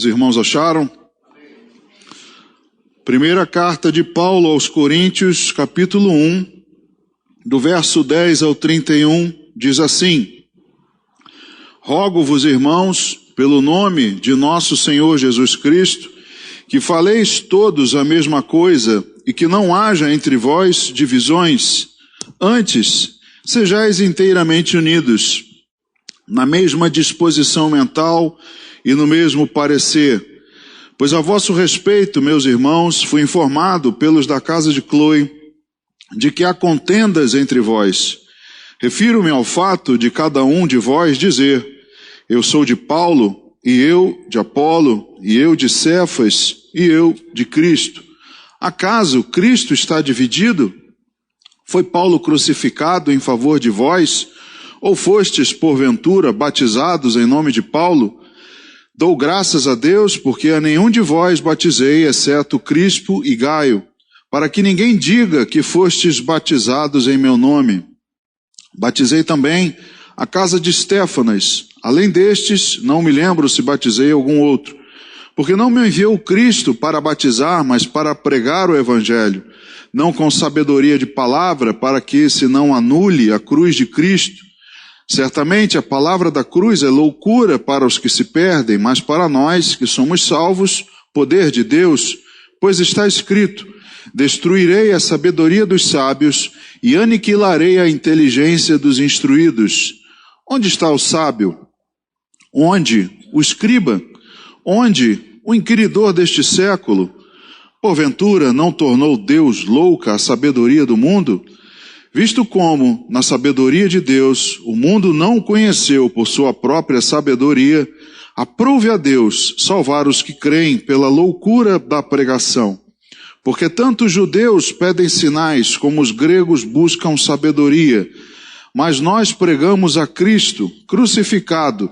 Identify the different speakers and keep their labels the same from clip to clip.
Speaker 1: Os irmãos acharam? Primeira carta de Paulo aos Coríntios, capítulo 1, do verso 10 ao 31, diz assim: Rogo-vos, irmãos, pelo nome de nosso Senhor Jesus Cristo, que faleis todos a mesma coisa e que não haja entre vós divisões. Antes, sejais inteiramente unidos, na mesma disposição mental e no mesmo parecer. Pois a vosso respeito, meus irmãos, fui informado pelos da casa de Cloe de que há contendas entre vós. Refiro-me ao fato de cada um de vós dizer: eu sou de Paulo, e eu de Apolo, e eu de Cefas, e eu de Cristo. Acaso Cristo está dividido? Foi Paulo crucificado em favor de vós? Ou fostes, porventura, batizados em nome de Paulo? Dou graças a Deus, porque a nenhum de vós batizei, exceto Crispo e Gaio, para que ninguém diga que fostes batizados em meu nome. Batizei também a casa de Estéfanas. Além destes, não me lembro se batizei algum outro. Porque não me enviou Cristo para batizar, mas para pregar o Evangelho, não com sabedoria de palavra, para que se não anule a cruz de Cristo. Certamente a palavra da cruz é loucura para os que se perdem, mas para nós que somos salvos, poder de Deus, pois está escrito: destruirei a sabedoria dos sábios e aniquilarei a inteligência dos instruídos. Onde está o sábio? Onde o escriba? Onde o inquiridor deste século? Porventura não tornou Deus louca a sabedoria do mundo? Visto como, na sabedoria de Deus, o mundo não o conheceu por sua própria sabedoria, aprove a Deus salvar os que creem pela loucura da pregação. Porque tanto os judeus pedem sinais, como os gregos buscam sabedoria. Mas nós pregamos a Cristo crucificado,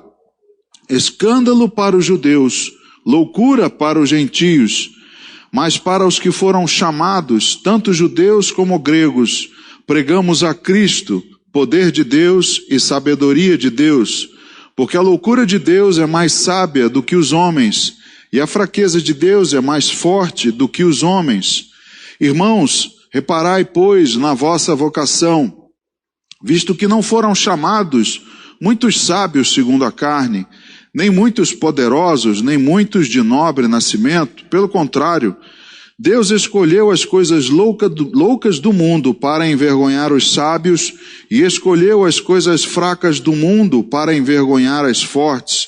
Speaker 1: escândalo para os judeus, loucura para os gentios. Mas para os que foram chamados, tanto judeus como gregos, pregamos a Cristo, poder de Deus e sabedoria de Deus, porque a loucura de Deus é mais sábia do que os homens, e a fraqueza de Deus é mais forte do que os homens. Irmãos, reparai, pois, na vossa vocação, visto que não foram chamados muitos sábios segundo a carne, nem muitos poderosos, nem muitos de nobre nascimento, pelo contrário, Deus escolheu as coisas loucas do mundo para envergonhar os sábios e escolheu as coisas fracas do mundo para envergonhar as fortes.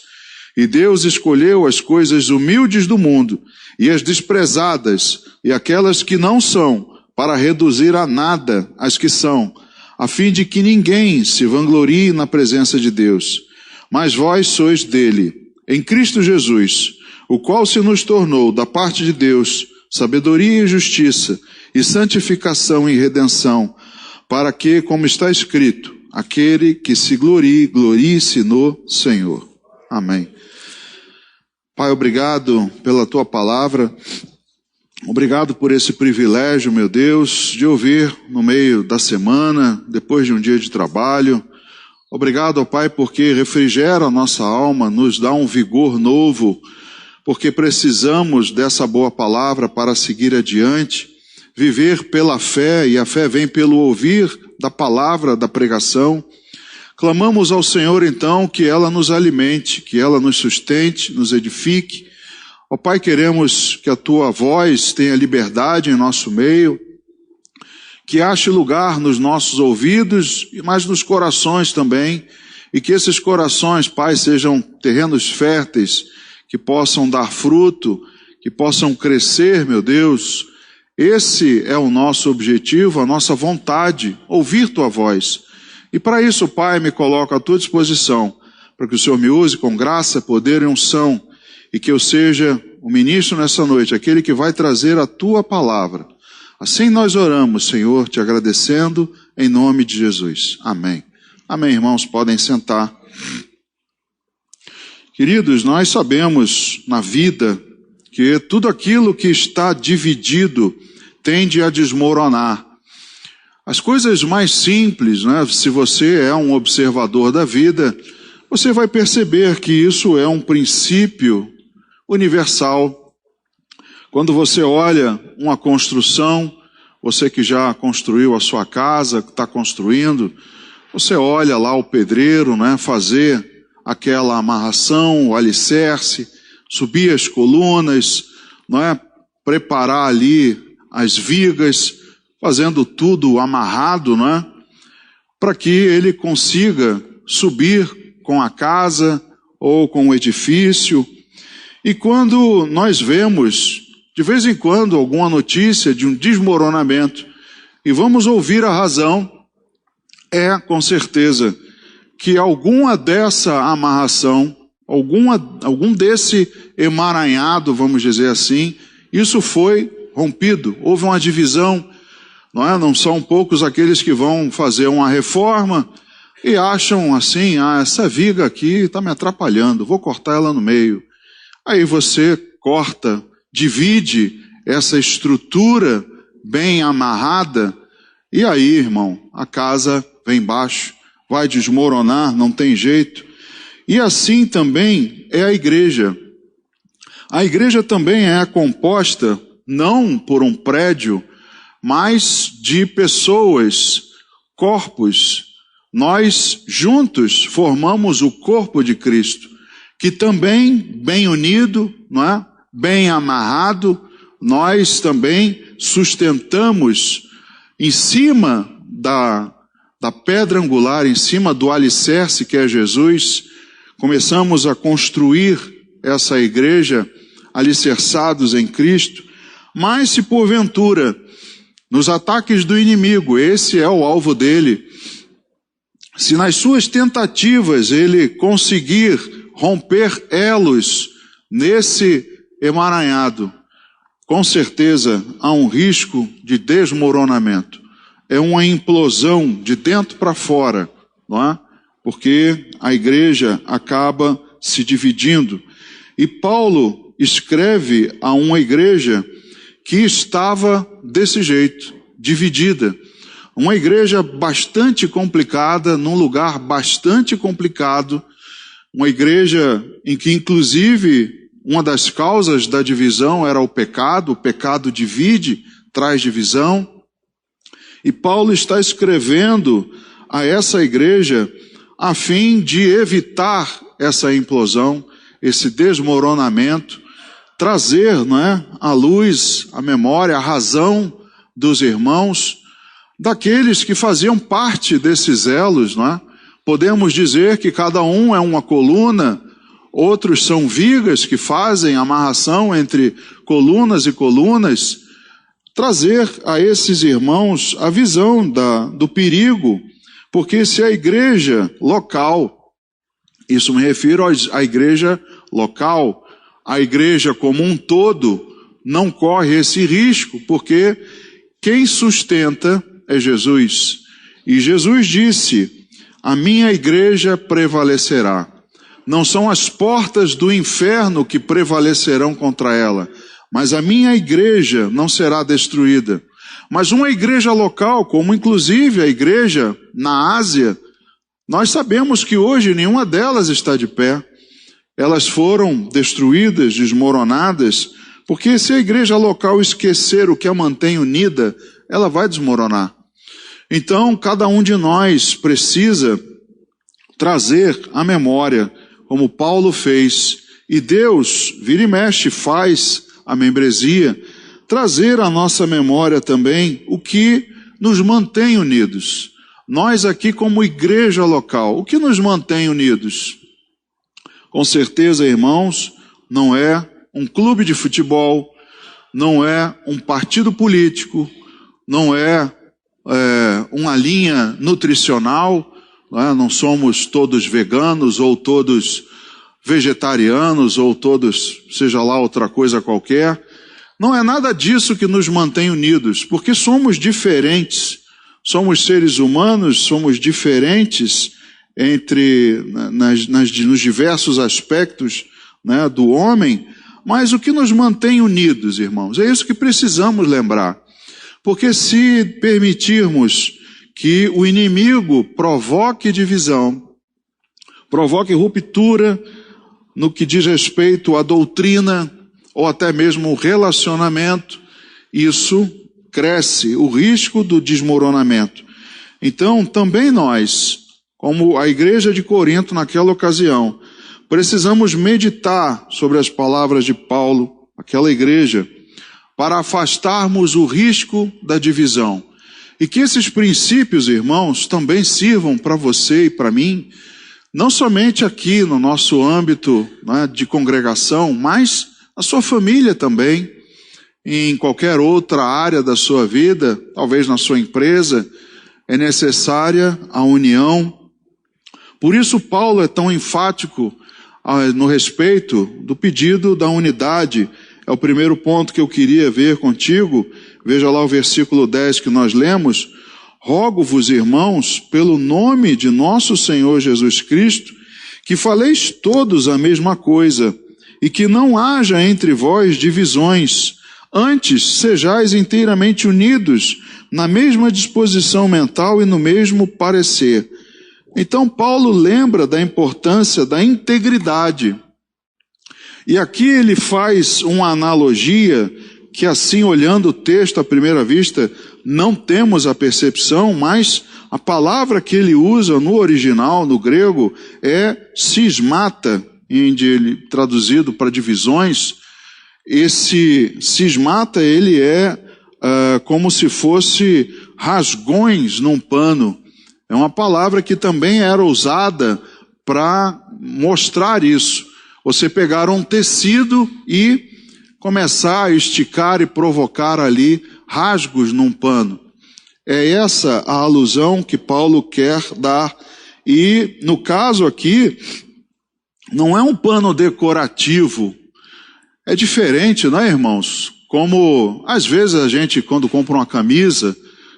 Speaker 1: E Deus escolheu as coisas humildes do mundo e as desprezadas e aquelas que não são para reduzir a nada as que são, a fim de que ninguém se vanglorie na presença de Deus. Mas vós sois dele, em Cristo Jesus, o qual se nos tornou da parte de Deus sabedoria e justiça, e santificação e redenção, para que, como está escrito, aquele que se glorie, glorie-se no Senhor. Amém. Pai, obrigado pela tua palavra, obrigado por esse privilégio, meu Deus, de ouvir no meio da semana, depois de um dia de trabalho. Obrigado, ó Pai, porque refrigera a nossa alma, nos dá um vigor novo, porque precisamos dessa boa palavra para seguir adiante, viver pela fé, e a fé vem pelo ouvir da palavra, da pregação. Clamamos ao Senhor, então, que ela nos alimente, que ela nos sustente, nos edifique. Ó Pai, queremos que a Tua voz tenha liberdade em nosso meio, que ache lugar nos nossos ouvidos, mas nos corações também, e que esses corações, Pai, sejam terrenos férteis, que possam dar fruto, que possam crescer, meu Deus. Esse é o nosso objetivo, a nossa vontade, ouvir Tua voz. E para isso, Pai, me coloco à Tua disposição, para que o Senhor me use com graça, poder e unção, e que eu seja o ministro nessa noite, aquele que vai trazer a Tua palavra. Assim nós oramos, Senhor, te agradecendo, em nome de Jesus. Amém. Amém, irmãos, podem sentar. Queridos, nós sabemos na vida que tudo aquilo que está dividido tende a desmoronar. As coisas mais simples, né? Se você é um observador da vida, você vai perceber que isso é um princípio universal. Quando você olha uma construção, você que já construiu a sua casa, que está construindo, você olha lá o pedreiro, né, fazer aquela amarração, o alicerce, subir as colunas, né, preparar ali as vigas, fazendo tudo amarrado, né, para que ele consiga subir com a casa ou com o edifício. E quando nós vemos, de vez em quando, alguma notícia de um desmoronamento, e vamos ouvir a razão, é com certeza que alguma dessa amarração, algum desse emaranhado, vamos dizer assim, isso foi rompido, houve uma divisão, não é? Não são poucos aqueles que vão fazer uma reforma e acham assim, essa viga aqui está me atrapalhando, vou cortar ela no meio. Aí você corta, divide essa estrutura bem amarrada, e aí, irmão, a casa vem embaixo, vai desmoronar, não tem jeito. E assim também é a igreja. A igreja também é composta não por um prédio, mas de pessoas, corpos. Nós juntos formamos o corpo de Cristo, que também, bem unido, não é? Bem amarrado, nós também sustentamos em cima da pedra angular, em cima do alicerce que é Jesus. Começamos a construir essa igreja alicerçados em Cristo, mas se porventura, nos ataques do inimigo, esse é o alvo dele, se nas suas tentativas ele conseguir romper elos nesse emaranhado, com certeza há um risco de desmoronamento. É uma implosão de dentro para fora, não é? Porque a igreja acaba se dividindo. E Paulo escreve a uma igreja que estava desse jeito, dividida. Uma igreja bastante complicada, num lugar bastante complicado, uma igreja em que inclusive uma das causas da divisão era o pecado divide, traz divisão. E Paulo está escrevendo a essa igreja a fim de evitar essa implosão, esse desmoronamento, trazer, não é, à luz, à memória, a razão dos irmãos, daqueles que faziam parte desses elos, não é? Podemos dizer que cada um é uma coluna, outros são vigas que fazem amarração entre colunas e colunas, trazer a esses irmãos a visão do perigo, porque se a igreja local, isso me refiro à igreja local, a igreja como um todo não corre esse risco, porque quem sustenta é Jesus. E Jesus disse, a minha igreja prevalecerá. Não são as portas do inferno que prevalecerão contra ela, mas a minha igreja não será destruída. Mas uma igreja local, como inclusive a igreja na Ásia, nós sabemos que hoje nenhuma delas está de pé. Elas foram destruídas, desmoronadas, porque se a igreja local esquecer o que a mantém unida, ela vai desmoronar. Então, cada um de nós precisa trazer à memória, como Paulo fez, e Deus, vira e mexe, faz a membresia, trazer à nossa memória também o que nos mantém unidos. Nós aqui como igreja local, o que nos mantém unidos? Com certeza, irmãos, não é um clube de futebol, não é um partido político, não é uma linha nutricional, não somos todos veganos ou todos vegetarianos ou todos, seja lá outra coisa qualquer. Não é nada disso que nos mantém unidos, porque somos diferentes, somos seres humanos, somos diferentes nos diversos aspectos, né, do homem, mas o que nos mantém unidos, irmãos, é isso que precisamos lembrar. Porque se permitirmos que o inimigo provoque divisão, provoque ruptura no que diz respeito à doutrina, ou até mesmo o relacionamento, isso cresce, o risco do desmoronamento. Então, também nós, como a igreja de Corinto naquela ocasião, precisamos meditar sobre as palavras de Paulo, aquela igreja, para afastarmos o risco da divisão. E que esses princípios, irmãos, também sirvam para você e para mim, não somente aqui no nosso âmbito, né, de congregação, mas na sua família também, em qualquer outra área da sua vida, talvez na sua empresa, é necessária a união. Por isso Paulo é tão enfático no respeito do pedido da unidade. É o primeiro ponto que eu queria ver contigo. Veja lá o versículo 10 que nós lemos. Rogo-vos, irmãos, pelo nome de nosso Senhor Jesus Cristo, que faleis todos a mesma coisa, e que não haja entre vós divisões. Antes, sejais inteiramente unidos, na mesma disposição mental e no mesmo parecer. Então, Paulo lembra da importância da integridade. E aqui ele faz uma analogia que, assim, olhando o texto à primeira vista, não temos a percepção, mas a palavra que ele usa no original, no grego, é cismata, traduzido para divisões. Esse cismata, ele é como se fosse rasgões num pano. É uma palavra que também era usada para mostrar isso. Você pegar um tecido e começar a esticar e provocar ali rasgos num pano. É essa a alusão que Paulo quer dar. E no caso aqui, não é um pano decorativo. É diferente, não é, irmãos? Como às vezes a gente, quando compra uma camisa,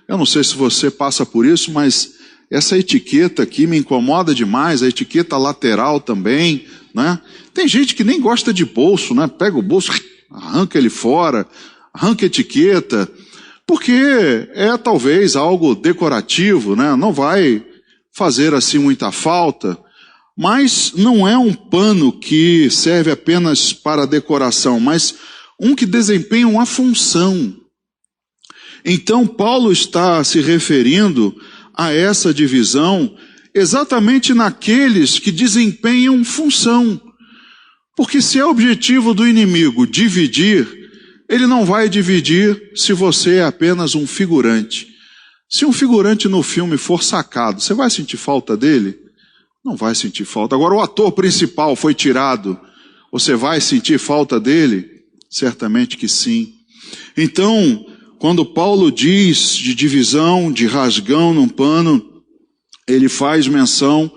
Speaker 1: eu não sei se você passa por isso, mas essa etiqueta aqui me incomoda demais, a etiqueta lateral também, né? Tem gente que nem gosta de bolso, né? Pega o bolso, arranca ele fora, arranca a etiqueta, porque é talvez algo decorativo, né? Não vai fazer assim muita falta, mas não é um pano que serve apenas para decoração, mas um que desempenha uma função. Então Paulo está se referindo a essa divisão exatamente naqueles que desempenham função. Porque se é objetivo do inimigo dividir, ele não vai dividir se você é apenas um figurante. Se um figurante no filme for sacado, você vai sentir falta dele? Não vai sentir falta. Agora o ator principal foi tirado, você vai sentir falta dele? Certamente que sim. Então, quando Paulo diz de divisão, de rasgão num pano, ele faz menção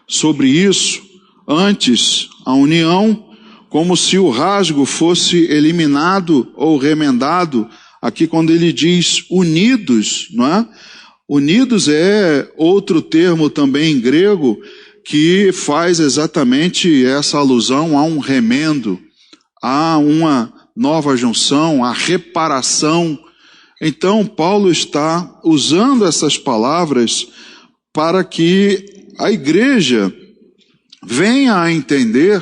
Speaker 1: sobre isso. Antes, a união, como se o rasgo fosse eliminado ou remendado. Aqui quando ele diz unidos, não é? Unidos é outro termo também em grego que faz exatamente essa alusão a um remendo, a uma nova junção, a reparação. Então Paulo está usando essas palavras para que a igreja venha a entender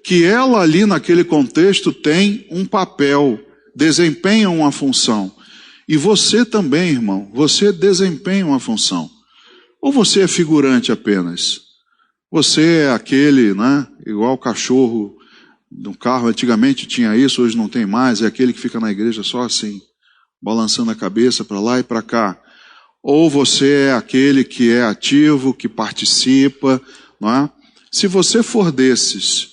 Speaker 1: que ela ali naquele contexto tem um papel, desempenha uma função. E você também, irmão, você desempenha uma função. Ou você é figurante apenas? Você é aquele, né, igual o cachorro no carro, antigamente tinha isso, hoje não tem mais, é aquele que fica na igreja só assim, balançando a cabeça para lá e para cá. Ou você é aquele que é ativo, que participa, não é? Se você for desses,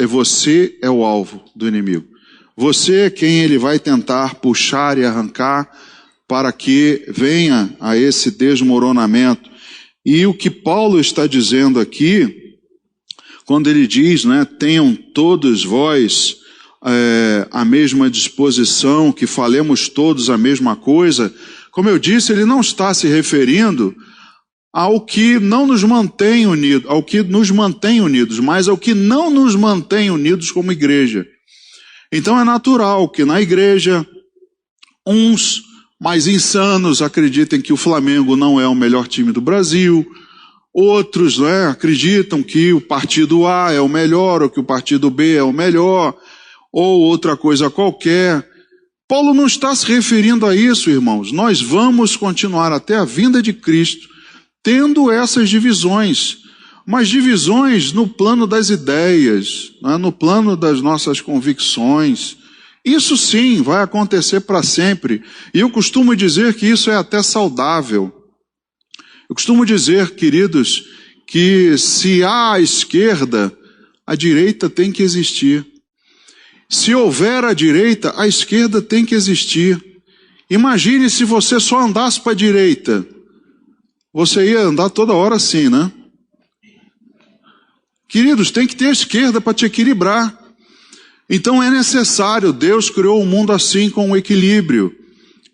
Speaker 1: você é o alvo do inimigo. Você é quem ele vai tentar puxar e arrancar para que venha a esse desmoronamento. E o que Paulo está dizendo aqui, quando ele diz, né, tenham todos vós a mesma disposição, que falemos todos a mesma coisa, como eu disse, ele não está se referindo ao que não nos mantém unidos, ao que nos mantém unidos, mas ao que não nos mantém unidos como igreja. Então é natural que na igreja, uns mais insanos acreditem que o Flamengo não é o melhor time do Brasil, outros, né, acreditam que o partido A é o melhor, ou que o partido B é o melhor, ou outra coisa qualquer. Paulo não está se referindo a isso, irmãos. Nós vamos continuar até a vinda de Cristo tendo essas divisões, mas divisões no plano das ideias, né? No plano das nossas convicções. Isso sim vai acontecer para sempre. E eu costumo dizer que isso é até saudável. Eu costumo dizer, queridos, que se há a esquerda, a direita tem que existir. Se houver a direita, a esquerda tem que existir. Imagine se você só andasse para a direita. Você ia andar toda hora assim, né? Queridos, tem que ter a esquerda para te equilibrar. Então é necessário, Deus criou o mundo assim com um equilíbrio.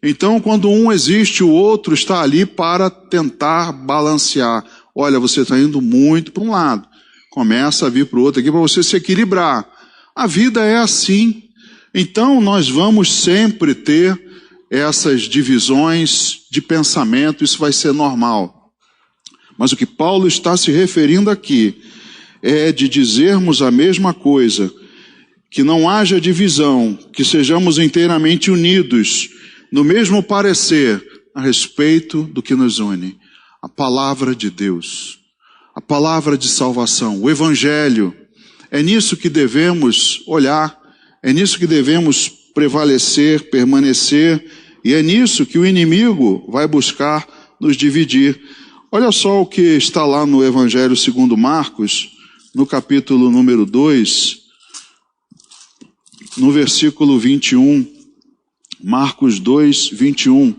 Speaker 1: Então quando um existe, o outro está ali para tentar balancear. Olha, você está indo muito para um lado, começa a vir para o outro aqui para você se equilibrar. A vida é assim. Então nós vamos sempre ter essas divisões de pensamento, isso vai ser normal. Mas o que Paulo está se referindo aqui é de dizermos a mesma coisa, que não haja divisão, que sejamos inteiramente unidos no mesmo parecer a respeito do que nos une. A palavra de Deus, a palavra de salvação, o Evangelho. É nisso que devemos olhar, é nisso que devemos prevalecer, permanecer, e é nisso que o inimigo vai buscar nos dividir. Olha só o que está lá no Evangelho segundo Marcos, no capítulo número 2, no versículo 21, Marcos 2, 21.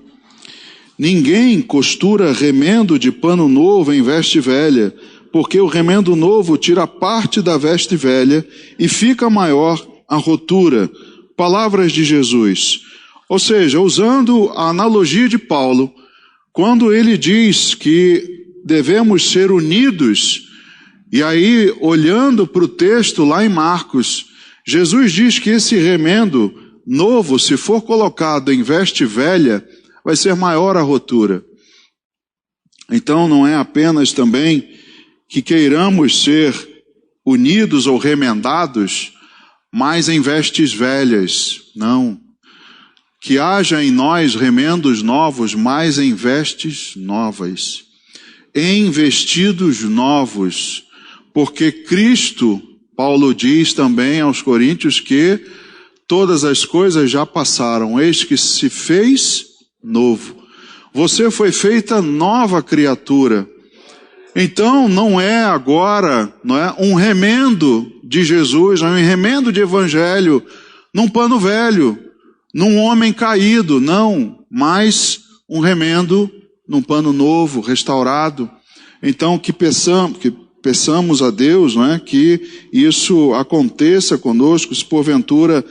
Speaker 1: Ninguém costura remendo de pano novo em veste velha, porque o remendo novo tira parte da veste velha e fica maior a rotura. Palavras de Jesus. Ou seja, usando a analogia de Paulo, quando ele diz que devemos ser unidos, e aí olhando para o texto lá em Marcos, Jesus diz que esse remendo novo, se for colocado em veste velha, vai ser maior a rotura. Então não é apenas também que queiramos ser unidos ou remendados, mas em vestes velhas. Não. Que haja em nós remendos novos, mas em vestes novas. Em vestidos novos. Porque Cristo, Paulo diz também aos Coríntios que todas as coisas já passaram, eis que se fez novo. Você foi feita nova criatura. Então não é agora, não é um remendo de Jesus, não é um remendo de evangelho num pano velho, num homem caído, não, mas um remendo num pano novo, restaurado. Então que peçamos a Deus, não é, que isso aconteça conosco, se porventura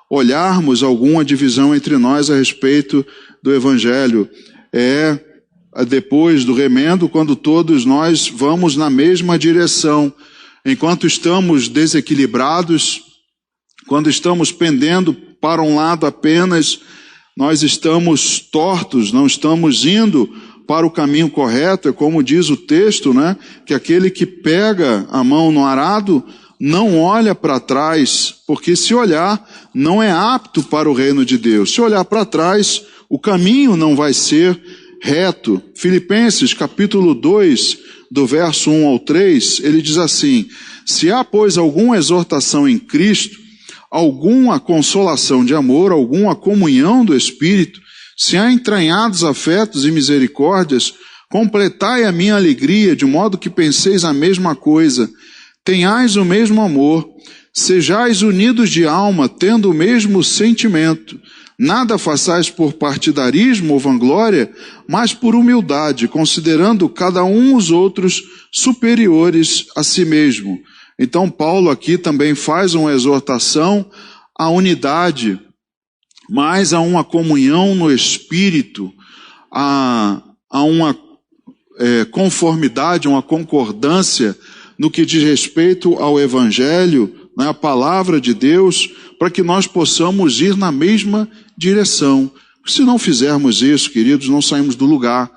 Speaker 1: olharmos alguma divisão entre nós a respeito do evangelho. É depois do remendo, quando todos nós vamos na mesma direção. Enquanto estamos desequilibrados, quando estamos pendendo para um lado apenas, nós estamos tortos, não estamos indo para o caminho correto. É como diz o texto, né? Que aquele que pega a mão no arado não olha para trás, porque se olhar não é apto para o reino de Deus. Se olhar para trás, o caminho não vai ser reto. Filipenses capítulo 2, do verso 1 ao 3, ele diz assim: se há, pois, alguma exortação em Cristo, alguma consolação de amor, alguma comunhão do Espírito, se há entranhados afetos e misericórdias, completai a minha alegria, de modo que penseis a mesma coisa, tenhais o mesmo amor, sejais unidos de alma, tendo o mesmo sentimento. Nada façais por partidarismo ou vanglória, mas por humildade, considerando cada um os outros superiores a si mesmo. Então Paulo aqui também faz uma exortação à unidade, mas a uma comunhão no Espírito, a uma conformidade, uma concordância no que diz respeito ao Evangelho, né, a palavra de Deus, para que nós possamos ir na mesma direção. Se não fizermos isso, queridos, não saímos do lugar.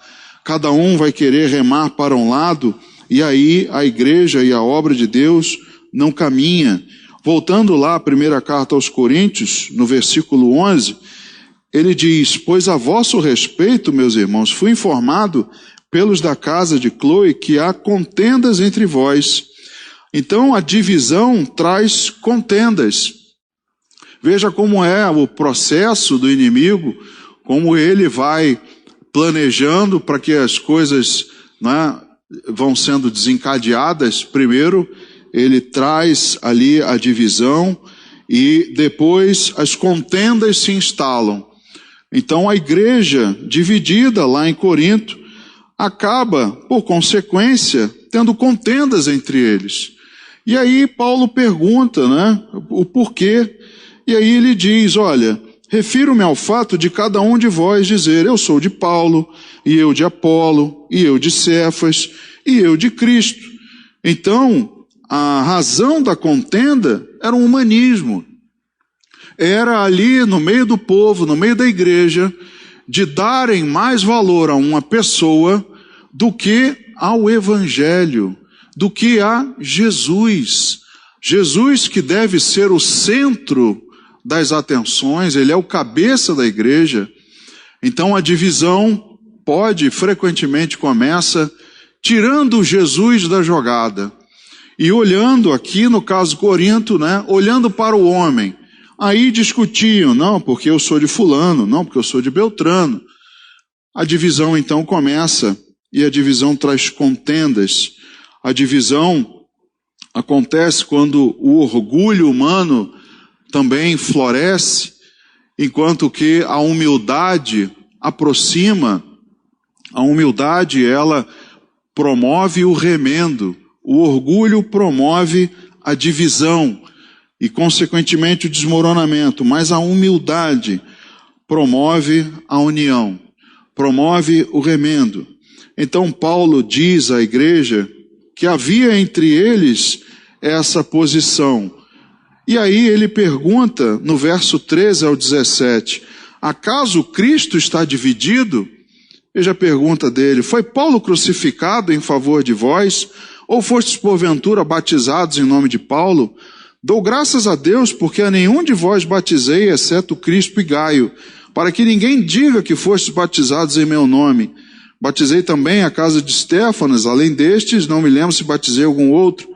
Speaker 1: Cada um vai querer remar para um lado, e aí a igreja e a obra de Deus não caminha. Voltando lá à primeira carta aos Coríntios, no versículo 11, ele diz: pois a vosso respeito, meus irmãos, fui informado pelos da casa de Cloe que há contendas entre vós. Então a divisão traz contendas. Veja como é o processo do inimigo, como ele vai planejando para que as coisas, né, vão sendo desencadeadas. Primeiro ele traz ali a divisão e depois as contendas se instalam. Então a igreja dividida lá em Corinto acaba, por consequência, tendo contendas entre eles. E aí Paulo pergunta, né, o porquê. E aí ele diz: olha, refiro-me ao fato de cada um de vós dizer: eu sou de Paulo, e eu de Apolo, e eu de Cefas, e eu de Cristo. Então, a razão da contenda era o humanismo. Era ali no meio do povo, no meio da igreja, de darem mais valor a uma pessoa do que ao Evangelho, do que a Jesus. Jesus que deve ser o centro das atenções, ele é o cabeça da igreja. Então a divisão frequentemente começa tirando Jesus da jogada. E olhando aqui, no caso Corinto, né, olhando para o homem, aí discutiam: não, porque eu sou de fulano, não, porque eu sou de Beltrano. A divisão então começa, e a divisão traz contendas. A divisão acontece quando o orgulho humano também floresce, enquanto que a humildade aproxima. A humildade, ela promove o remendo. O orgulho promove a divisão e, consequentemente, o desmoronamento. Mas a humildade promove a união, promove o remendo. Então Paulo diz à igreja que havia entre eles essa posição. E aí ele pergunta, no verso 13 ao 17, acaso Cristo está dividido? Veja a pergunta dele: foi Paulo crucificado em favor de vós? Ou fostes porventura batizados em nome de Paulo? Dou graças a Deus, porque a nenhum de vós batizei, exceto Crispo e Gaio, para que ninguém diga que fostes batizados em meu nome. Batizei também a casa de Estéfanas, além destes, não me lembro se batizei algum outro.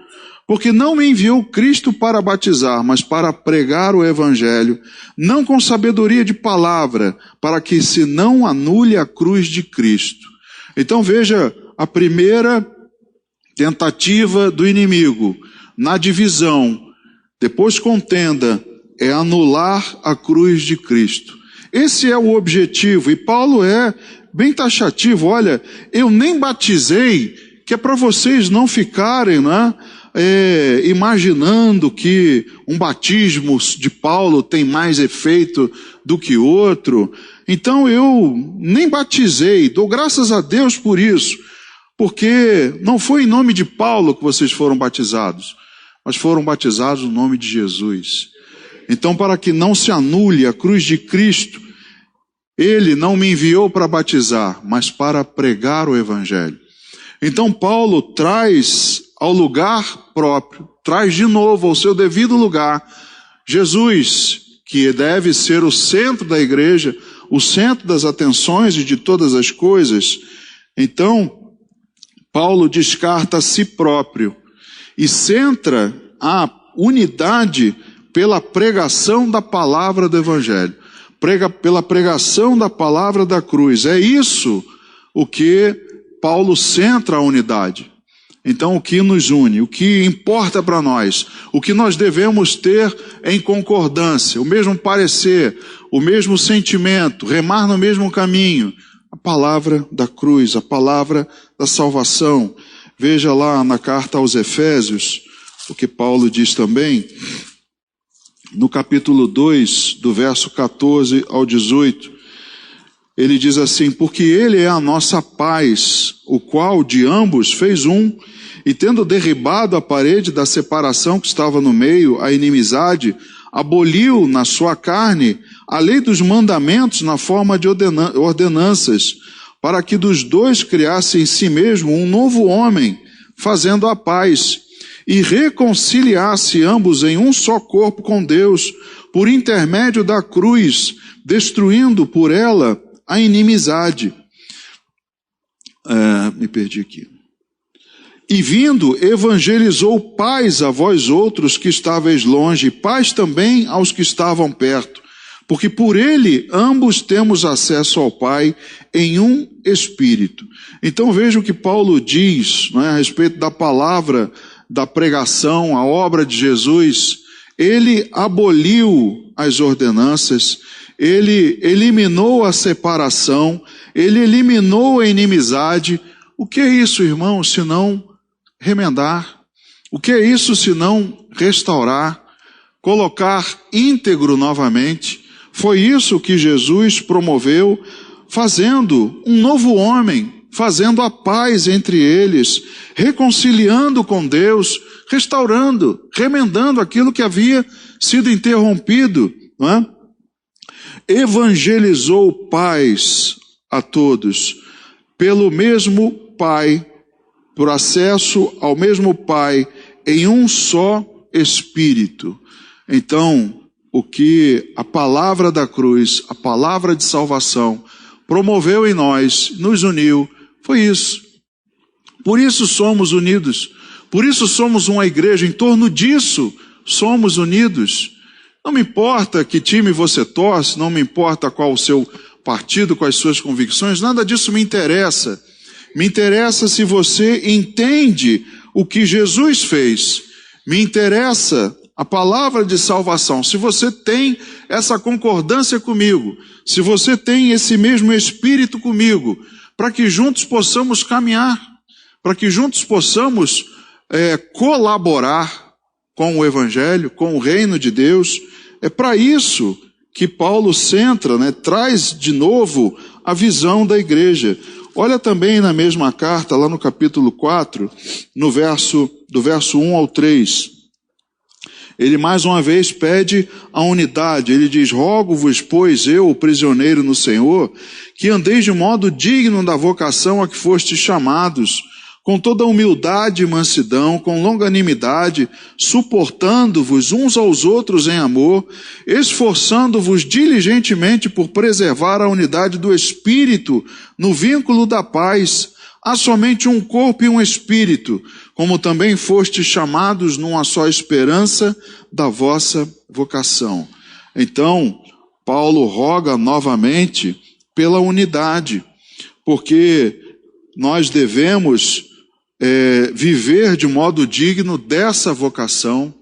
Speaker 1: Porque não me enviou Cristo para batizar, mas para pregar o Evangelho, não com sabedoria de palavra, para que se não anule a cruz de Cristo. Então veja, a primeira tentativa do inimigo na divisão, depois contenda, é anular a cruz de Cristo. Esse é o objetivo, e Paulo é bem taxativo: olha, eu nem batizei, que é para vocês não ficarem, né, imaginando que um batismo de Paulo tem mais efeito do que outro. Então eu nem batizei, dou graças a Deus por isso, porque não foi em nome de Paulo que vocês foram batizados, mas foram batizados no nome de Jesus. Então, para que não se anule a cruz de Cristo, ele não me enviou para batizar, mas para pregar o Evangelho. Então Paulo traz ao lugar próprio, traz de novo ao seu devido lugar, Jesus, que deve ser o centro da igreja, o centro das atenções e de todas as coisas. Então, Paulo descarta a si próprio e centra a unidade pela pregação da palavra do Evangelho, pela pregação da palavra da cruz. É isso o que Paulo centra a unidade. Então, o que nos une, o que importa para nós, o que nós devemos ter em concordância, o mesmo parecer, o mesmo sentimento, remar no mesmo caminho, a palavra da cruz, a palavra da salvação. Veja lá na carta aos Efésios, o que Paulo diz também, no capítulo 2, do verso 14 ao 18, ele diz assim: porque ele é a nossa paz, o qual de ambos fez um, e tendo derribado a parede da separação que estava no meio, a inimizade, aboliu na sua carne a lei dos mandamentos na forma de ordenanças, para que dos dois criasse em si mesmo um novo homem, fazendo a paz, e reconciliasse ambos em um só corpo com Deus, por intermédio da cruz, destruindo por ela a inimizade. Me perdi aqui. E vindo, evangelizou paz a vós outros que estáveis longe, paz também aos que estavam perto, porque por ele ambos temos acesso ao Pai em um Espírito. Então veja o que Paulo diz, não é, a respeito da palavra, da pregação, a obra de Jesus. Ele aboliu as ordenanças, ele eliminou a separação, ele eliminou a inimizade. O que é isso, irmão, senão remendar? O que é isso senão restaurar, colocar íntegro novamente? Foi isso que Jesus promoveu, fazendo um novo homem, fazendo a paz entre eles, reconciliando com Deus, restaurando, remendando aquilo que havia sido interrompido, não é? Evangelizou paz a todos, pelo mesmo Pai, por acesso ao mesmo Pai, em um só Espírito. Então, o que a palavra da cruz, a palavra de salvação, promoveu em nós, nos uniu, foi isso. Por isso somos unidos, por isso somos uma igreja, em torno disso somos unidos. Não me importa que time você torce, não me importa qual o seu partido, quais suas convicções, nada disso me interessa. Me interessa se você entende o que Jesus fez. Me interessa a palavra de salvação. Se você tem essa concordância comigo, se você tem esse mesmo espírito comigo, para que juntos possamos caminhar, para que juntos possamos colaborar com o Evangelho, com o reino de Deus. É para isso que Paulo centra, né, traz de novo a visão da igreja. Olha também na mesma carta, lá no capítulo 4, do verso 1 ao 3. Ele mais uma vez pede a unidade. Ele diz: rogo-vos, pois, eu, o prisioneiro no Senhor, que andeis de modo digno da vocação a que fostes chamados, com toda humildade e mansidão, com longanimidade, suportando-vos uns aos outros em amor, esforçando-vos diligentemente por preservar a unidade do Espírito no vínculo da paz. Há somente um corpo e um Espírito, como também fostes chamados numa só esperança da vossa vocação. Então, Paulo roga novamente pela unidade, porque nós devemos viver de modo digno dessa vocação.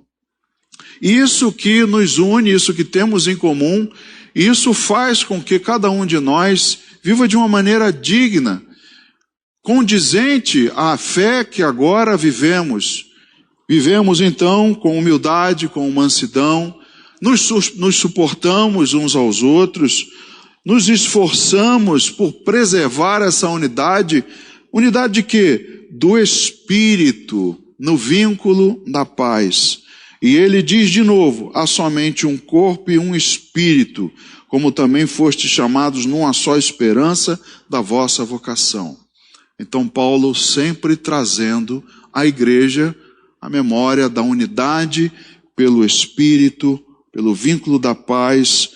Speaker 1: Isso que nos une, isso que temos em comum, isso faz com que cada um de nós viva de uma maneira digna, condizente à fé que agora vivemos. Vivemos então com humildade, com mansidão, nos suportamos uns aos outros, nos esforçamos por preservar essa unidade. Unidade de quê? Do Espírito, no vínculo da paz. E ele diz de novo: há somente um corpo e um Espírito, como também fostes chamados numa só esperança da vossa vocação. Então Paulo sempre trazendo à igreja a memória da unidade pelo Espírito, pelo vínculo da paz,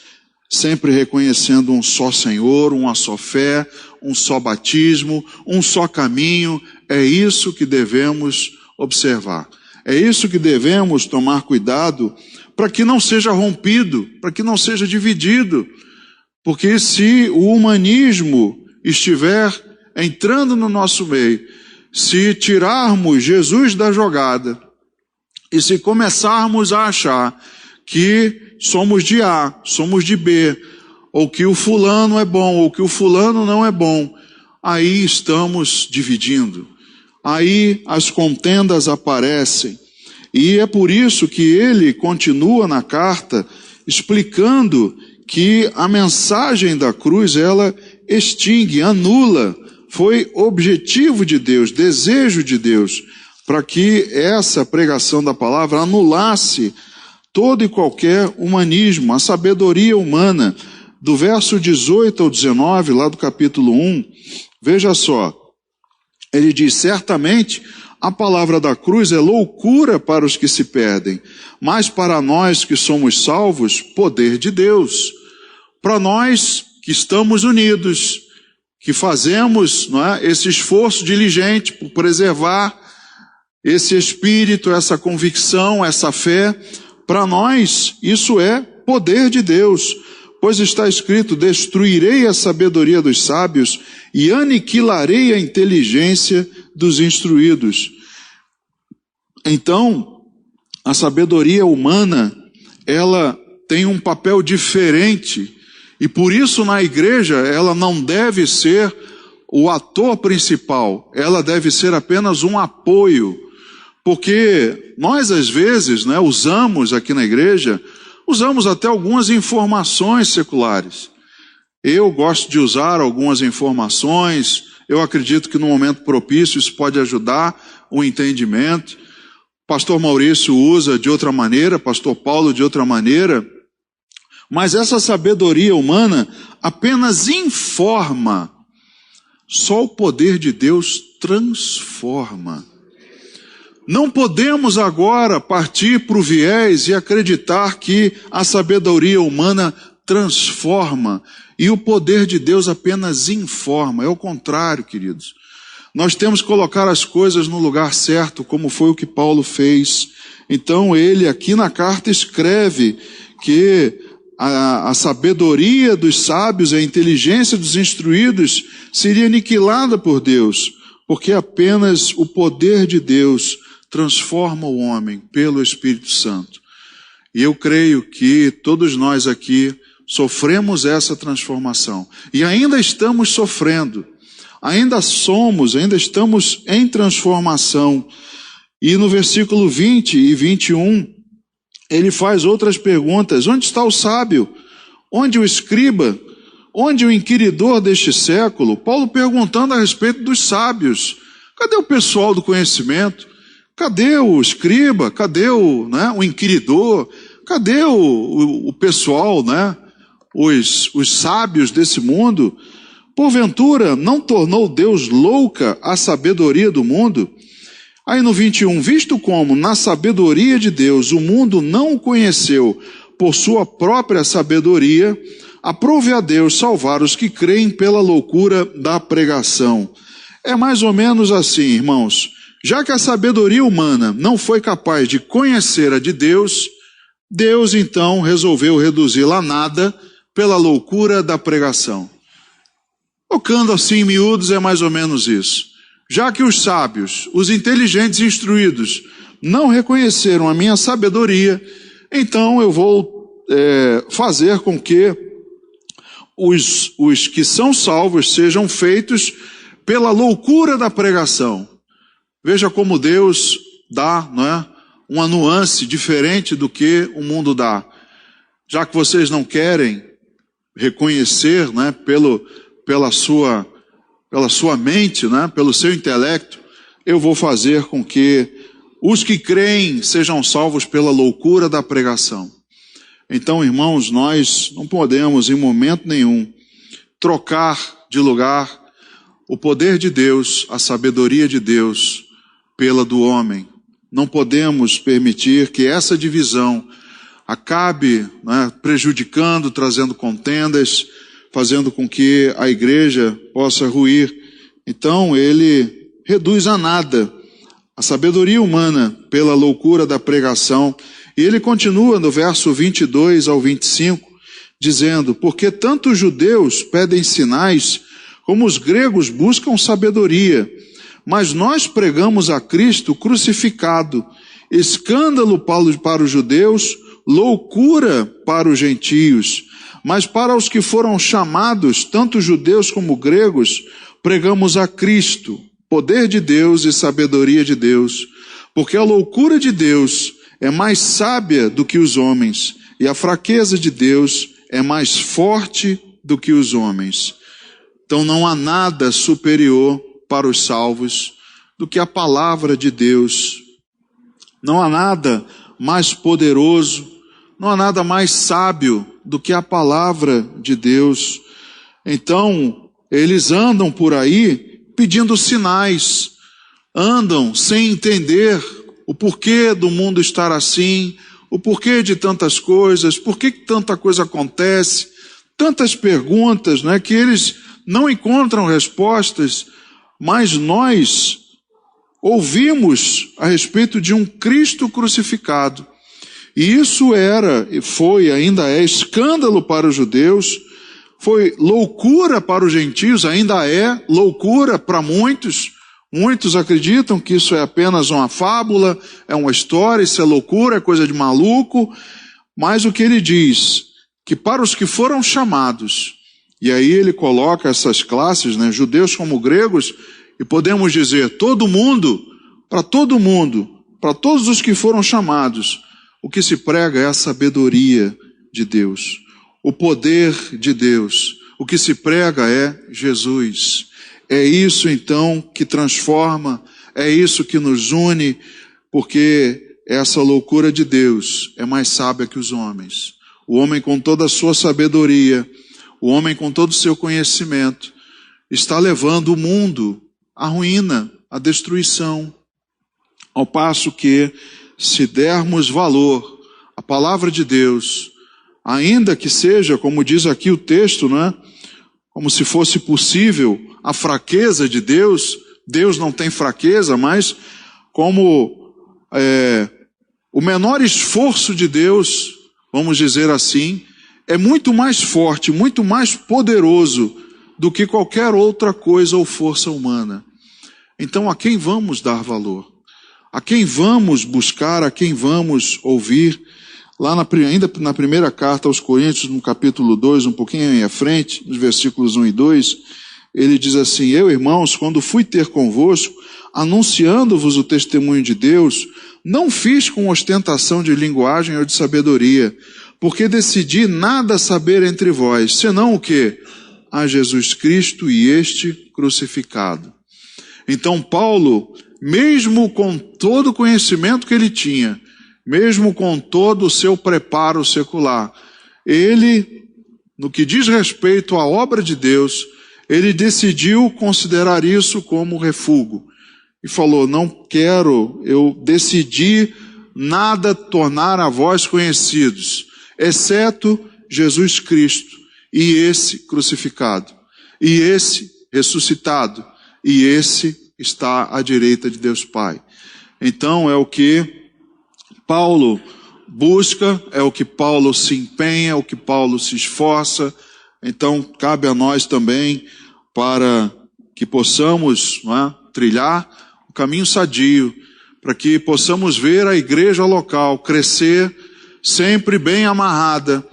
Speaker 1: sempre reconhecendo um só Senhor, uma só fé, um só batismo, um só caminho. É isso que devemos observar. É isso que devemos tomar cuidado para que não seja rompido, para que não seja dividido. Porque se o humanismo estiver entrando no nosso meio, se tirarmos Jesus da jogada e se começarmos a achar que somos de A, somos de B, ou que o fulano é bom, ou que o fulano não é bom, aí estamos dividindo. Aí as contendas aparecem. E é por isso que ele continua na carta explicando que a mensagem da cruz, ela extingue, anula. Foi objetivo de Deus, desejo de Deus, para que essa pregação da palavra anulasse todo e qualquer humanismo, a sabedoria humana. Do verso 18 ao 19, lá do capítulo 1, veja só, ele diz: certamente A palavra da cruz é loucura para os que se perdem, mas para nós que somos salvos, poder de Deus. Para nós que estamos unidos, que fazemos, não é, esse esforço diligente por preservar esse espírito, essa convicção, essa fé, para nós isso é poder de Deus. Pois está escrito: destruirei a sabedoria dos sábios e aniquilarei a inteligência dos instruídos. Então, a sabedoria humana, ela tem um papel diferente, e por isso na igreja ela não deve ser o ator principal, ela deve ser apenas um apoio, porque nós às vezes, né, usamos aqui na igreja, usamos até algumas informações seculares. Eu gosto de usar algumas informações, eu acredito que no momento propício isso pode ajudar o entendimento. Pastor Maurício usa de outra maneira, Pastor Paulo de outra maneira, mas essa sabedoria humana apenas informa, só o poder de Deus transforma. Não podemos agora partir para o viés e acreditar que a sabedoria humana transforma e o poder de Deus apenas informa. É o contrário, queridos. Nós temos que colocar as coisas no lugar certo, como foi o que Paulo fez. Então ele aqui na carta escreve que a sabedoria dos sábios, a inteligência dos instruídos seria aniquilada por Deus, porque apenas o poder de Deus transforma o homem pelo Espírito Santo. E eu creio que todos nós aqui sofremos essa transformação. E ainda estamos sofrendo. Ainda estamos em transformação. E no versículo 20 e 21, ele faz outras perguntas. Onde está o sábio? Onde o escriba? Onde o inquiridor deste século? Paulo perguntando a respeito dos sábios. Cadê o pessoal do conhecimento? Cadê o escriba? Cadê o inquiridor? Cadê o pessoal, né? Os sábios desse mundo? Porventura, não tornou Deus louca a sabedoria do mundo? Aí no 21, visto como na sabedoria de Deus o mundo não o conheceu por sua própria sabedoria, aprove a Deus salvar os que creem pela loucura da pregação. É mais ou menos assim, irmãos. Já que a sabedoria humana não foi capaz de conhecer a de Deus, Deus então resolveu reduzi-la a nada pela loucura da pregação. Tocando assim em miúdos é mais ou menos isso. Já que os sábios, os inteligentes e instruídos, não reconheceram a minha sabedoria, então eu vou fazer com que os que são salvos sejam feitos pela loucura da pregação. Veja como Deus dá, não é, uma nuance diferente do que o mundo dá. Já que vocês não querem reconhecer, né, pela sua mente, né, pelo seu intelecto, eu vou fazer com que os que creem sejam salvos pela loucura da pregação. Então, irmãos, nós não podemos em momento nenhum trocar de lugar o poder de Deus, a sabedoria de Deus, pela do homem. Não podemos permitir que essa divisão acabe, né, prejudicando, trazendo contendas, fazendo com que a igreja possa ruir. Então ele reduz a nada a sabedoria humana pela loucura da pregação. E ele continua no verso 22 ao 25, dizendo: porque tanto os judeus pedem sinais, como os gregos buscam sabedoria. Mas nós pregamos a Cristo crucificado, escândalo para os judeus, loucura para os gentios. Mas para os que foram chamados, tanto judeus como gregos, pregamos a Cristo, poder de Deus e sabedoria de Deus. Porque a loucura de Deus é mais sábia do que os homens, e a fraqueza de Deus é mais forte do que os homens. Então não há nada superior para os salvos do que a palavra de Deus. Não há nada mais poderoso, não há nada mais sábio do que a palavra de Deus. Então, eles andam por aí pedindo sinais. andam sem entender o porquê do mundo estar assim, o porquê de tantas coisas, por que tanta coisa acontece, tantas perguntas, né, que eles não encontram respostas, mas nós ouvimos a respeito de um Cristo crucificado. E isso era, foi, ainda é escândalo para os judeus, foi loucura para os gentios, ainda é loucura para muitos. Muitos acreditam que isso é apenas uma fábula, é uma história, isso é loucura, é coisa de maluco. Mas o que ele diz, que para os que foram chamados, e aí ele coloca essas classes, né, judeus como gregos, e podemos dizer todo mundo, para todos os que foram chamados, o que se prega é a sabedoria de Deus, o poder de Deus, o que se prega é Jesus. É isso então que transforma, é isso que nos une, porque essa loucura de Deus é mais sábia que os homens. O homem com toda a sua sabedoria, o homem com todo o seu conhecimento, está levando o mundo à ruína, à destruição. Ao passo que, se dermos valor à palavra de Deus, ainda que seja, como diz aqui o texto, não é? Como se fosse possível a fraqueza de Deus, Deus não tem fraqueza, mas como o menor esforço de Deus, vamos dizer assim, é muito mais forte, muito mais poderoso do que qualquer outra coisa ou força humana. Então, a quem vamos dar valor? A quem vamos buscar, a quem vamos ouvir? Lá ainda na primeira carta aos Coríntios, no capítulo 2, um pouquinho aí à frente, nos versículos 1 e 2, ele diz assim: eu, irmãos, quando fui ter convosco, anunciando-vos o testemunho de Deus, não fiz com ostentação de linguagem ou de sabedoria, porque decidi nada saber entre vós, senão o quê? A Jesus Cristo e este crucificado. Então Paulo, mesmo com todo o conhecimento que ele tinha, mesmo com todo o seu preparo secular, ele, no que diz respeito à obra de Deus, ele decidiu considerar isso como refúgio. E falou, eu decidi nada tornar a vós conhecidos, exceto Jesus Cristo, e esse crucificado, e esse ressuscitado, e esse está à direita de Deus Pai. Então é o que Paulo busca, é o que Paulo se empenha, é o que Paulo se esforça. Então cabe a nós também, para que possamos, trilhar o caminho sadio, para que possamos ver a igreja local crescer sempre bem amarrada,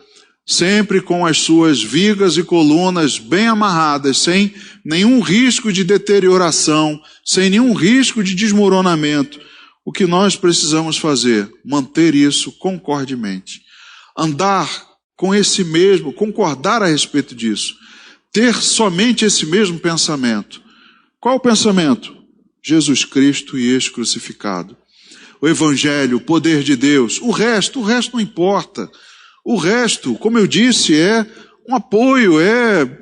Speaker 1: sempre com as suas vigas e colunas bem amarradas, sem nenhum risco de deterioração, sem nenhum risco de desmoronamento. O que nós precisamos fazer? Manter isso concordemente. Andar com esse mesmo, concordar a respeito disso. Ter somente esse mesmo pensamento. Qual o pensamento? Jesus Cristo e este crucificado. O Evangelho, o poder de Deus. O resto não importa. O resto, como eu disse, é um apoio, é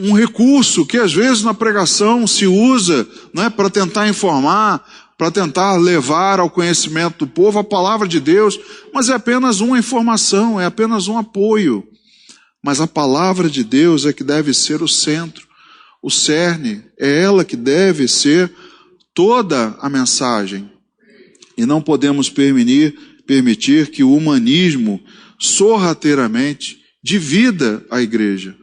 Speaker 1: um recurso que às vezes na pregação se usa, para tentar informar, para tentar levar ao conhecimento do povo a palavra de Deus, mas é apenas uma informação, é apenas um apoio. Mas a palavra de Deus é que deve ser o centro, o cerne, é ela que deve ser toda a mensagem. E não podemos permitir que o humanismo sorrateiramente divida a igreja.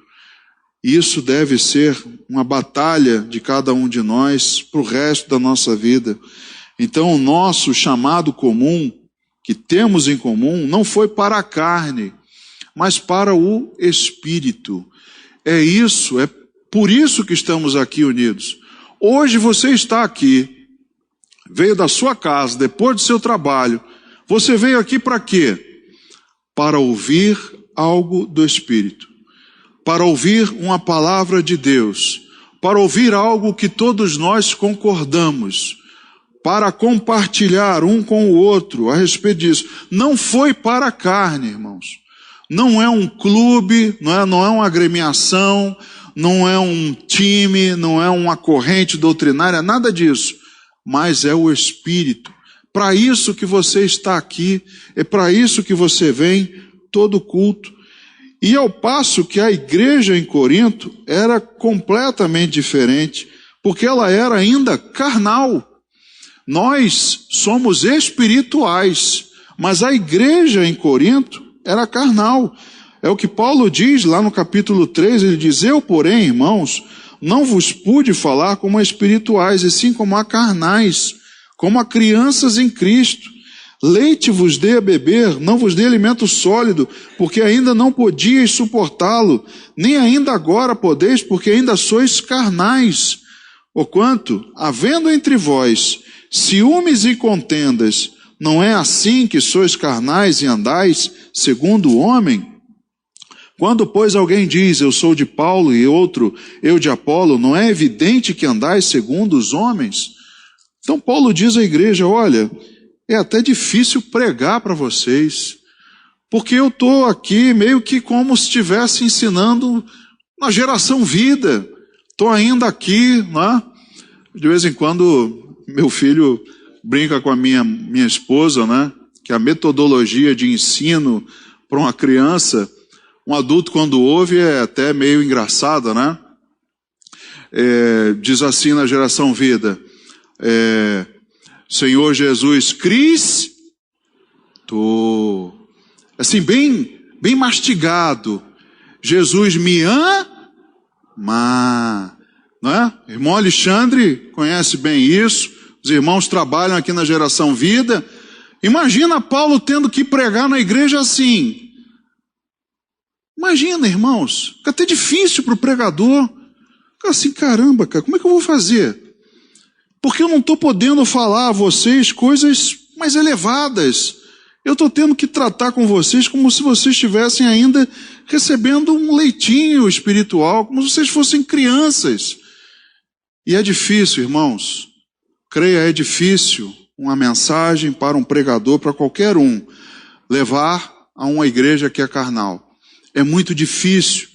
Speaker 1: Isso deve ser uma batalha de cada um de nós para o resto da nossa vida. Então o nosso chamado comum, que temos em comum, não foi para a carne, mas para o Espírito. É por isso que estamos aqui unidos. Hoje você está aqui, veio da sua casa, depois do seu trabalho. Você veio aqui para quê? Para ouvir algo do Espírito, para ouvir uma palavra de Deus, para ouvir algo que todos nós concordamos, para compartilhar um com o outro a respeito disso. Não foi para a carne, irmãos. Não é um clube, não é uma agremiação, não é um time, não é uma corrente doutrinária, nada disso. mas é o Espírito. Para isso que você está aqui, é para isso que você vem todo culto. E ao passo que a igreja em Corinto era completamente diferente, porque ela era ainda carnal. Nós somos espirituais, mas a igreja em Corinto era carnal. É o que Paulo diz lá no capítulo 3, ele diz: eu, porém, irmãos, não vos pude falar como a espirituais, e sim como a carnais, como a crianças em Cristo. Leite vos dei a beber, não vos dei alimento sólido, porque ainda não podíeis suportá-lo, nem ainda agora podeis, porque ainda sois carnais. Porquanto, havendo entre vós ciúmes e contendas, não é assim que sois carnais e andais segundo o homem? Quando, pois, alguém diz, eu sou de Paulo, e outro, eu de Apolo, não é evidente que andais segundo os homens? Então Paulo diz à igreja: olha, é até difícil pregar para vocês, porque eu estou aqui meio que como se estivesse ensinando na geração vida. Estou ainda aqui, né? De vez em quando meu filho brinca com a minha esposa, né? Que a metodologia de ensino para uma criança, um adulto quando ouve é até meio engraçado, né? Diz assim na geração vida: Senhor Jesus Cristo, assim bem mastigado. Jesus me ama, não é? Irmão Alexandre conhece bem isso. Os irmãos trabalham aqui na geração vida. Imagina Paulo tendo que pregar na igreja assim. Imagina, irmãos, fica até difícil para o pregador. Fica assim, caramba, cara, como é que eu vou fazer? Porque eu não estou podendo falar a vocês coisas mais elevadas. Eu estou tendo que tratar com vocês como se vocês estivessem ainda recebendo um leitinho espiritual, como se vocês fossem crianças. E é difícil, irmãos. Creia, é difícil uma mensagem para um pregador, para qualquer um, levar a uma igreja que é carnal. É muito difícil.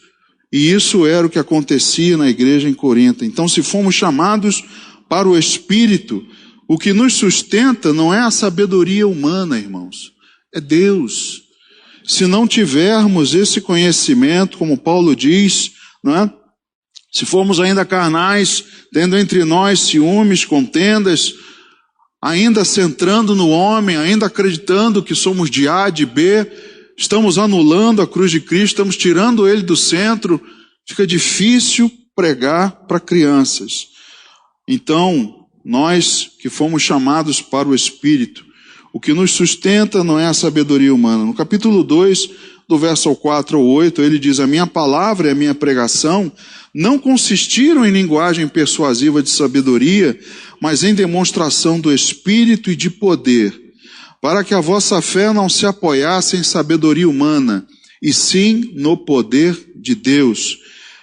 Speaker 1: E isso era o que acontecia na igreja em Corinto. Então, se fomos chamados para o Espírito, o que nos sustenta não é a sabedoria humana, irmãos. É Deus. Se não tivermos esse conhecimento, como Paulo diz, não é? Se formos ainda carnais, tendo entre nós ciúmes, contendas, ainda centrando no homem, ainda acreditando que somos de A, de B, estamos anulando a cruz de Cristo, estamos tirando ele do centro, fica difícil pregar para crianças. Então, nós que fomos chamados para o Espírito, o que nos sustenta não é a sabedoria humana. No capítulo 2, do verso 4 ao 8, ele diz: a minha palavra e a minha pregação não consistiram em linguagem persuasiva de sabedoria, mas em demonstração do Espírito e de poder, para que a vossa fé não se apoiasse em sabedoria humana, e sim no poder de Deus.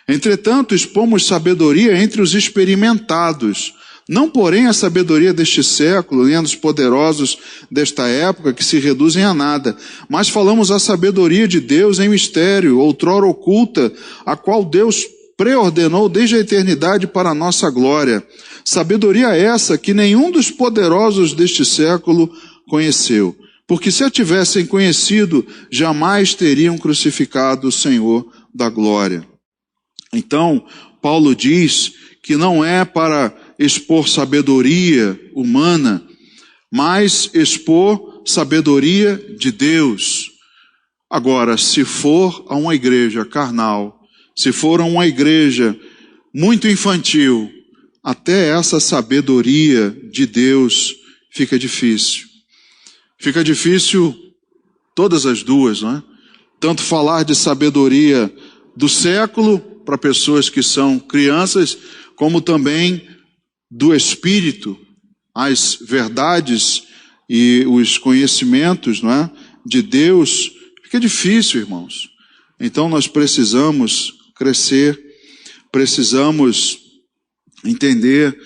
Speaker 1: Entretanto, expomos sabedoria entre os experimentados, não porém a sabedoria deste século, nem a dos poderosos desta época, que se reduzem a nada, mas falamos a sabedoria de Deus em mistério, outrora oculta, a qual Deus preordenou desde a eternidade para a nossa glória. Sabedoria essa que nenhum dos poderosos deste século conheceu, porque se a tivessem conhecido, jamais teriam crucificado o Senhor da glória. Então, Paulo diz que não é para expor sabedoria humana, mas expor sabedoria de Deus. Agora, se for a uma igreja carnal, se for a uma igreja muito infantil, até essa sabedoria de Deus fica difícil. Fica difícil todas as duas, não é? Tanto falar de sabedoria do século para pessoas que são crianças, como também do Espírito, as verdades e os conhecimentos, não é, de Deus. Fica difícil, irmãos. Então nós precisamos crescer, precisamos entender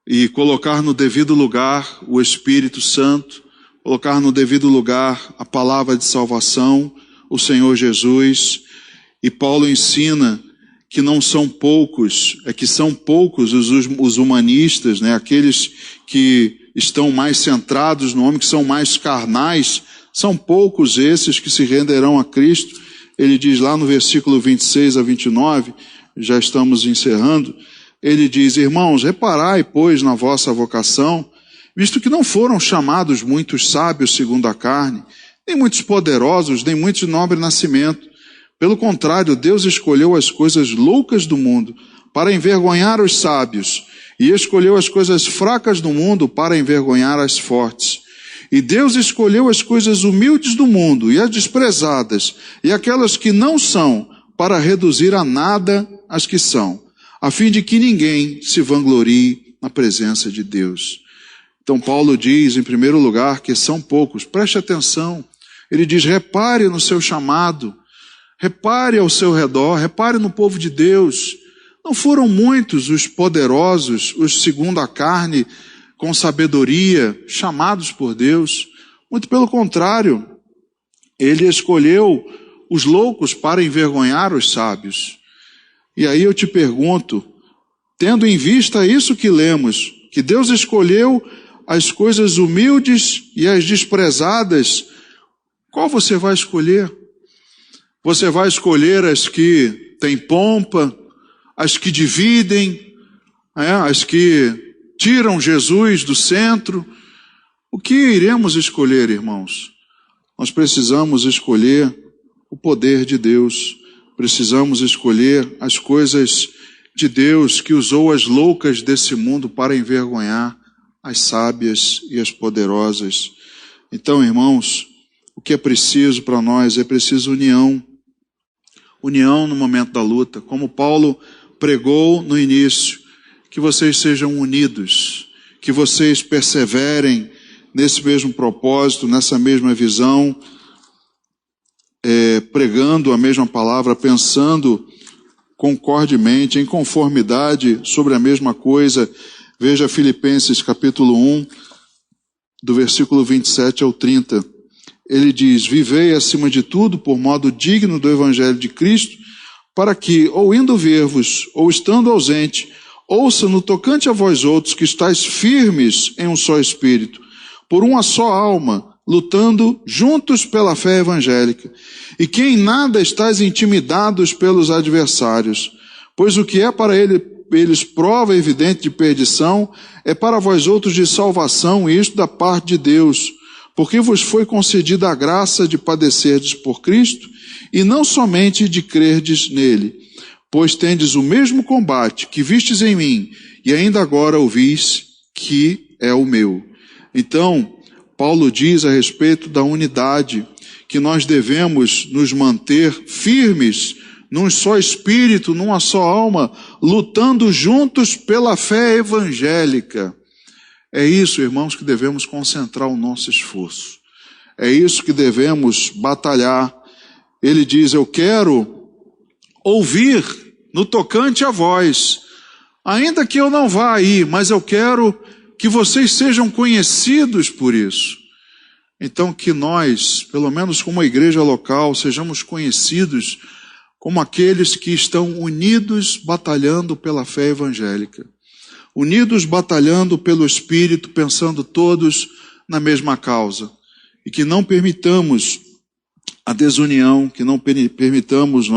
Speaker 1: e colocar no devido lugar o Espírito Santo, colocar no devido lugar a palavra de salvação, o Senhor Jesus. E Paulo ensina que não são poucos, é que são poucos os humanistas, né? Aqueles que estão mais centrados no homem, que são mais carnais, são poucos esses que se renderão a Cristo. Ele diz lá no versículo 26 a 29, já estamos encerrando, ele diz: irmãos, reparai, pois, na vossa vocação, visto que não foram chamados muitos sábios segundo a carne, nem muitos poderosos, nem muitos de nobre nascimento. Pelo contrário, Deus escolheu as coisas loucas do mundo para envergonhar os sábios, e escolheu as coisas fracas do mundo para envergonhar as fortes. E Deus escolheu as coisas humildes do mundo e as desprezadas, e aquelas que não são, para reduzir a nada as que são, a fim de que ninguém se vanglorie na presença de Deus. Então Paulo diz, em primeiro lugar, que são poucos. Preste atenção. Ele diz: repare no seu chamado, repare ao seu redor, repare no povo de Deus. Não foram muitos os poderosos, os segundo a carne, com sabedoria, chamados por Deus. Muito pelo contrário, ele escolheu os loucos para envergonhar os sábios. E aí eu te pergunto, tendo em vista isso que lemos, que Deus escolheu as coisas humildes e as desprezadas, qual você vai escolher? Você vai escolher as que têm pompa, as que dividem, as que tiram Jesus do centro? O que iremos escolher, irmãos? Nós precisamos escolher o poder de Deus, precisamos escolher as coisas de Deus, que usou as loucas desse mundo para envergonhar as sábias e as poderosas. Então, irmãos, o que é preciso para nós? É preciso união. União no momento da luta. Como Paulo pregou no início, que vocês sejam unidos, que vocês perseverem nesse mesmo propósito, nessa mesma visão, pregando a mesma palavra, pensando concordemente, em conformidade sobre a mesma coisa. Veja Filipenses capítulo 1, do versículo 27 ao 30. Ele diz: vivei acima de tudo por modo digno do evangelho de Cristo, para que, ou indo ver-vos, ou estando ausente, ouça no tocante a vós outros que estáis firmes em um só espírito, por uma só alma, lutando juntos pela fé evangélica, e que em nada estáis intimidados pelos adversários, pois o que é para eles prova evidente de perdição, é para vós outros de salvação, e isto da parte de Deus, porque vos foi concedida a graça de padecerdes por Cristo, e não somente de crerdes nele, pois tendes o mesmo combate que vistes em mim, e ainda agora ouvis que é o meu. Então, Paulo diz a respeito da unidade, que nós devemos nos manter firmes, num só espírito, numa só alma, lutando juntos pela fé evangélica. É isso, irmãos, que devemos concentrar o nosso esforço. É isso que devemos batalhar. Ele diz: eu quero ouvir no tocante a vós, ainda que eu não vá aí, mas eu quero que vocês sejam conhecidos por isso. Então que nós, pelo menos como a igreja local, sejamos conhecidos como aqueles que estão unidos batalhando pela fé evangélica. Unidos batalhando pelo Espírito, pensando todos na mesma causa. E que não permitamos a desunião, que não permitamos,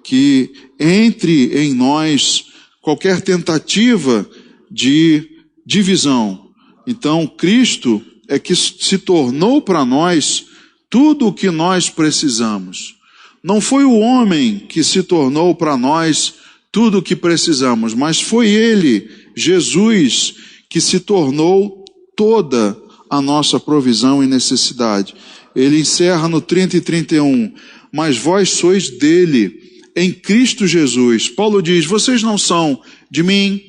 Speaker 1: que entre em nós qualquer tentativa de divisão. Então, Cristo é que se tornou para nós tudo o que nós precisamos. Não foi o homem que se tornou para nós tudo o que precisamos, mas foi Ele, Jesus, que se tornou toda a nossa provisão e necessidade. Ele encerra no 30 e 31, mas vós sois dele, em Cristo Jesus. Paulo diz: vocês não são de mim,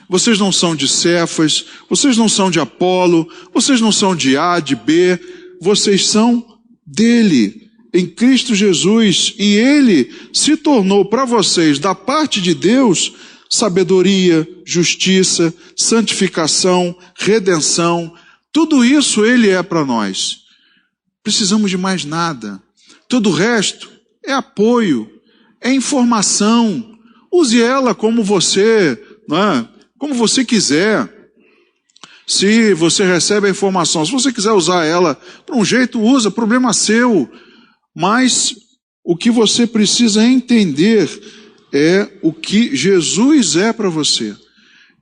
Speaker 1: vocês não são de Cefas, vocês não são de Apolo, vocês não são de A, de B, vocês são dele, em Cristo Jesus, e ele se tornou para vocês, da parte de Deus, sabedoria, justiça, santificação, redenção. Tudo isso ele é para nós. Precisamos de mais nada. Todo o resto é apoio, é informação. use ela como você, né, como você quiser. Se você recebe a informação, se você quiser usar ela para um jeito, usa, problema seu. Mas o que você precisa entender é o que Jesus é para você.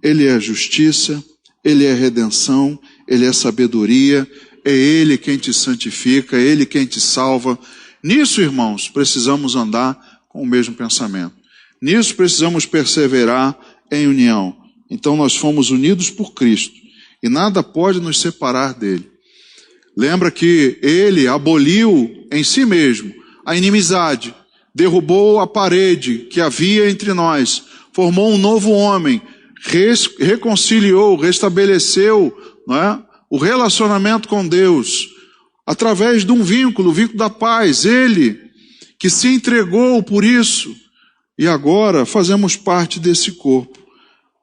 Speaker 1: Ele é justiça, Ele é redenção, Ele é sabedoria, é Ele quem te santifica, é Ele quem te salva. Nisso, irmãos, precisamos andar com o mesmo pensamento. Nisso precisamos perseverar em união. Então nós fomos unidos por Cristo e nada pode nos separar dele. Lembra que Ele aboliu em si mesmo a inimizade, derrubou a parede que havia entre nós, formou um novo homem, reconciliou, restabeleceu, não é, o relacionamento com Deus, através de um vínculo, o vínculo da paz. Ele que se entregou por isso, e agora fazemos parte desse corpo.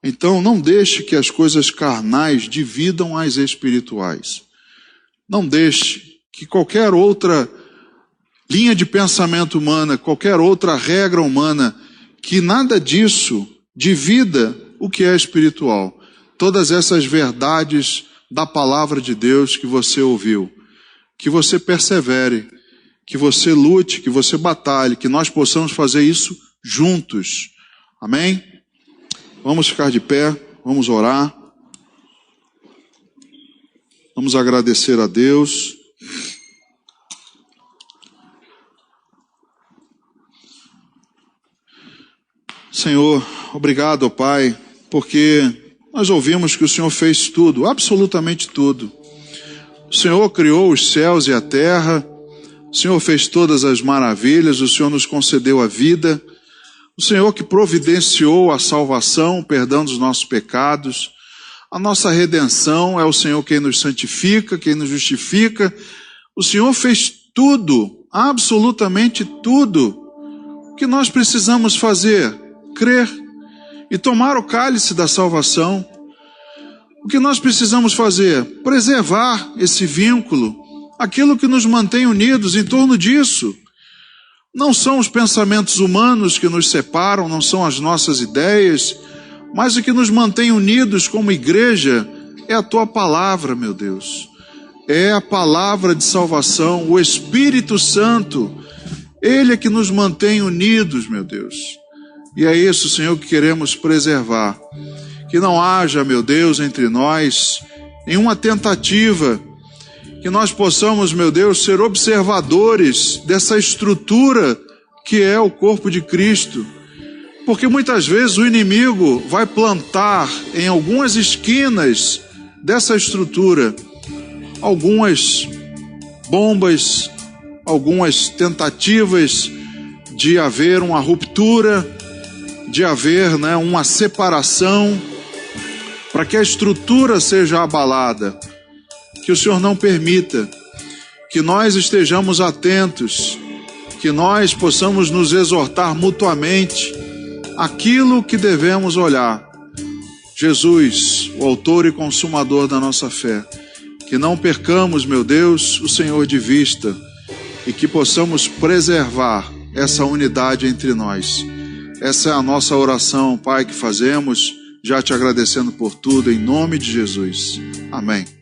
Speaker 1: Então não deixe que as coisas carnais dividam as espirituais. Não deixe que qualquer outra linha de pensamento humana, qualquer outra regra humana, que nada disso divida o que é espiritual. Todas essas verdades da palavra de Deus que você ouviu, que você persevere, que você lute, que você batalhe, que nós possamos fazer isso juntos. Amém? Vamos ficar de pé, vamos orar. Vamos agradecer a Deus. Senhor, obrigado, ó Pai, porque nós ouvimos que o Senhor fez tudo, absolutamente tudo. O Senhor criou os céus e a terra, o Senhor fez todas as maravilhas, o Senhor nos concedeu a vida, o Senhor que providenciou a salvação, o perdão dos nossos pecados, a nossa redenção, é o Senhor quem nos santifica, quem nos justifica. O Senhor fez tudo, absolutamente tudo. O que nós precisamos fazer? Crer e tomar o cálice da salvação. O que nós precisamos fazer? Preservar esse vínculo, aquilo que nos mantém unidos em torno disso. Não são os pensamentos humanos que nos separam, não são as nossas ideias, mas o que nos mantém unidos como igreja é a Tua palavra, meu Deus. É a palavra de salvação, o Espírito Santo. Ele é que nos mantém unidos, meu Deus. E é isso, Senhor, que queremos preservar. Que não haja, meu Deus, entre nós nenhuma tentativa, que nós possamos, meu Deus, ser observadores dessa estrutura que é o corpo de Cristo. Porque muitas vezes o inimigo vai plantar em algumas esquinas dessa estrutura algumas bombas, algumas tentativas de haver uma ruptura, de haver, né, uma separação, para que a estrutura seja abalada. Que o Senhor não permita, que nós estejamos atentos, que nós possamos nos exortar mutuamente aquilo que devemos olhar. Jesus, o autor e consumador da nossa fé, que não percamos, meu Deus, o Senhor de vista e que possamos preservar essa unidade entre nós. Essa é a nossa oração, Pai, que fazemos, já te agradecendo por tudo, em nome de Jesus. Amém.